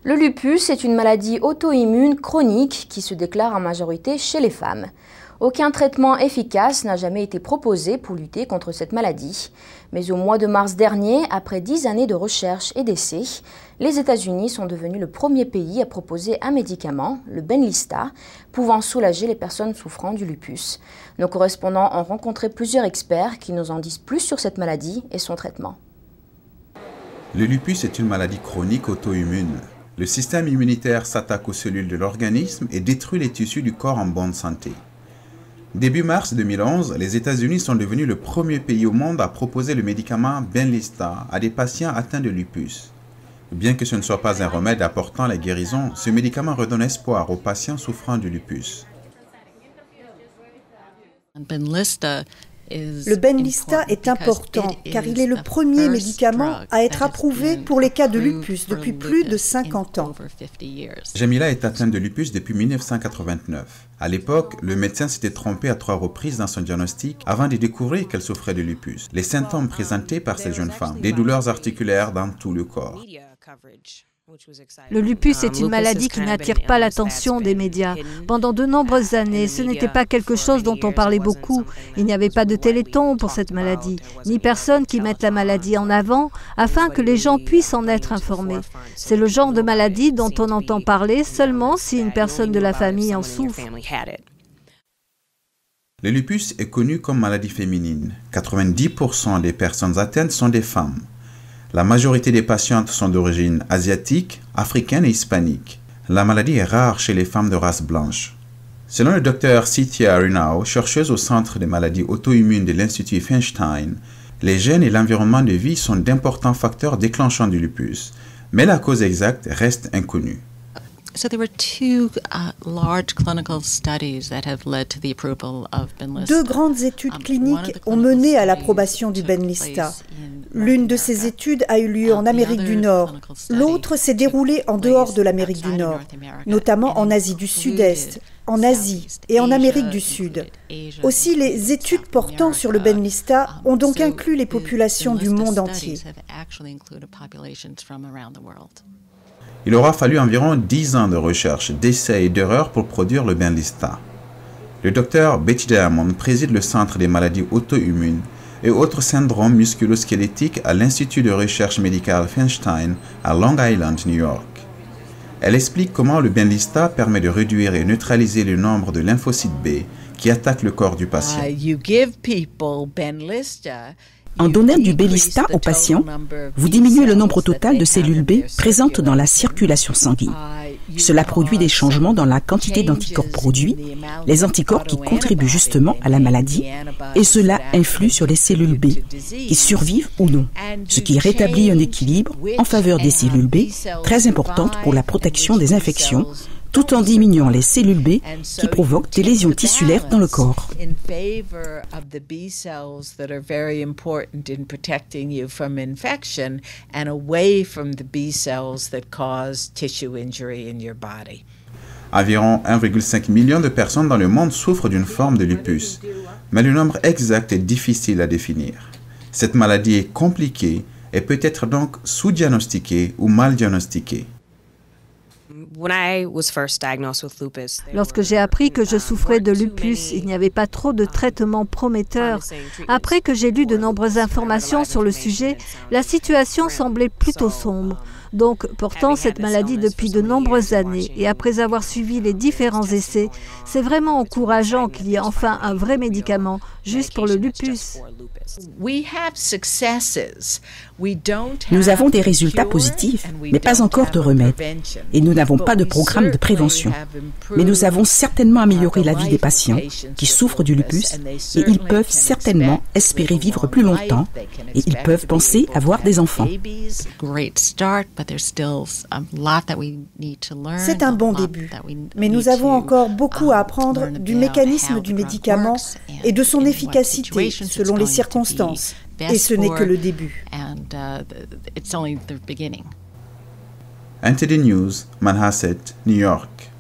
Le lupus est une maladie auto-immune chronique qui se déclare en majorité chez les femmes. Aucun traitement efficace n'a jamais été proposé pour lutter contre cette maladie. Mais au mois de mars dernier, après 10 années de recherche et d'essais, les États-Unis sont devenus le premier pays à proposer un médicament, le Benlysta, pouvant soulager les personnes souffrant du lupus. Nos correspondants ont rencontré plusieurs experts qui nous en disent plus sur cette maladie et son traitement. Le lupus est une maladie chronique auto-immune. Le système immunitaire s'attaque aux cellules de l'organisme et détruit les tissus du corps en bonne santé. Début mars 2011, les États-Unis sont devenus le premier pays au monde à proposer le médicament Benlysta à des patients atteints de lupus. Bien que ce ne soit pas un remède apportant la guérison, ce médicament redonne espoir aux patients souffrant du lupus. Le Benlysta est important car il est le premier médicament à être approuvé pour les cas de lupus depuis plus de 50 ans. Jamila est atteinte de lupus depuis 1989. À l'époque, le médecin s'était trompé à 3 reprises dans son diagnostic avant de découvrir qu'elle souffrait de lupus. Les symptômes présentés par cette jeune femme, des douleurs articulaires dans tout le corps. Le lupus est une maladie qui n'attire pas l'attention des médias. Pendant de nombreuses années, ce n'était pas quelque chose dont on parlait beaucoup. Il n'y avait pas de téléthon pour cette maladie, ni personne qui mette la maladie en avant afin que les gens puissent en être informés. C'est le genre de maladie dont on entend parler seulement si une personne de la famille en souffre. Le lupus est connu comme maladie féminine. 90% des personnes atteintes sont des femmes. La majorité des patientes sont d'origine asiatique, africaine et hispanique. La maladie est rare chez les femmes de race blanche. Selon le Dr Cynthia Runau, chercheuse au Centre des maladies auto-immunes de l'Institut Feinstein, les gènes et l'environnement de vie sont d'importants facteurs déclenchant du lupus, mais la cause exacte reste inconnue. Deux grandes études cliniques ont mené à l'approbation du Benlysta. L'une de ces études a eu lieu en Amérique du Nord. L'autre s'est déroulée en dehors de l'Amérique du Nord, notamment en Asie du Sud-Est, en Asie et en Amérique du Sud. Aussi, les études portant sur le Benlysta ont donc inclus les populations du monde entier. Il aura fallu environ 10 ans de recherche, d'essais et d'erreurs pour produire le Benlysta. Le docteur Betty Diamond préside le Centre des maladies auto-immunes et autres syndromes musculo-squelettiques à l'Institut de recherche médicale Feinstein à Long Island, New York. Elle explique comment le Benlysta permet de réduire et neutraliser le nombre de lymphocytes B qui attaquent le corps du patient. En donnant du Benlysta aux patients, vous diminuez le nombre total de cellules B présentes dans la circulation sanguine. Cela produit des changements dans la quantité d'anticorps produits, les anticorps qui contribuent justement à la maladie, et cela influe sur les cellules B, qui survivent ou non, ce qui rétablit un équilibre en faveur des cellules B, très importante pour la protection des infections, tout en diminuant les cellules B qui provoquent des lésions tissulaires dans le corps. Environ 1,5 million de personnes dans le monde souffrent d'une forme de lupus, mais le nombre exact est difficile à définir. Cette maladie est compliquée et peut être donc sous-diagnostiquée ou mal diagnostiquée. Lorsque j'ai appris que je souffrais de lupus, il n'y avait pas trop de traitements prometteurs. Après que j'ai lu de nombreuses informations sur le sujet, la situation semblait plutôt sombre. Donc, portant cette maladie depuis de nombreuses années et après avoir suivi les différents essais, c'est vraiment encourageant qu'il y ait enfin un vrai médicament juste pour le lupus. Nous avons des résultats positifs, mais pas encore de remède. Et nous n'avons pas de programme de prévention. Mais nous avons certainement amélioré la vie des patients qui souffrent du lupus et ils peuvent certainement espérer vivre plus longtemps et ils peuvent penser avoir des enfants. C'est un bon début, mais nous avons encore beaucoup à apprendre du mécanisme du médicament et de son efficacité selon les circonstances. Et ce n'est que le début. NTD News, Manhasset, New York.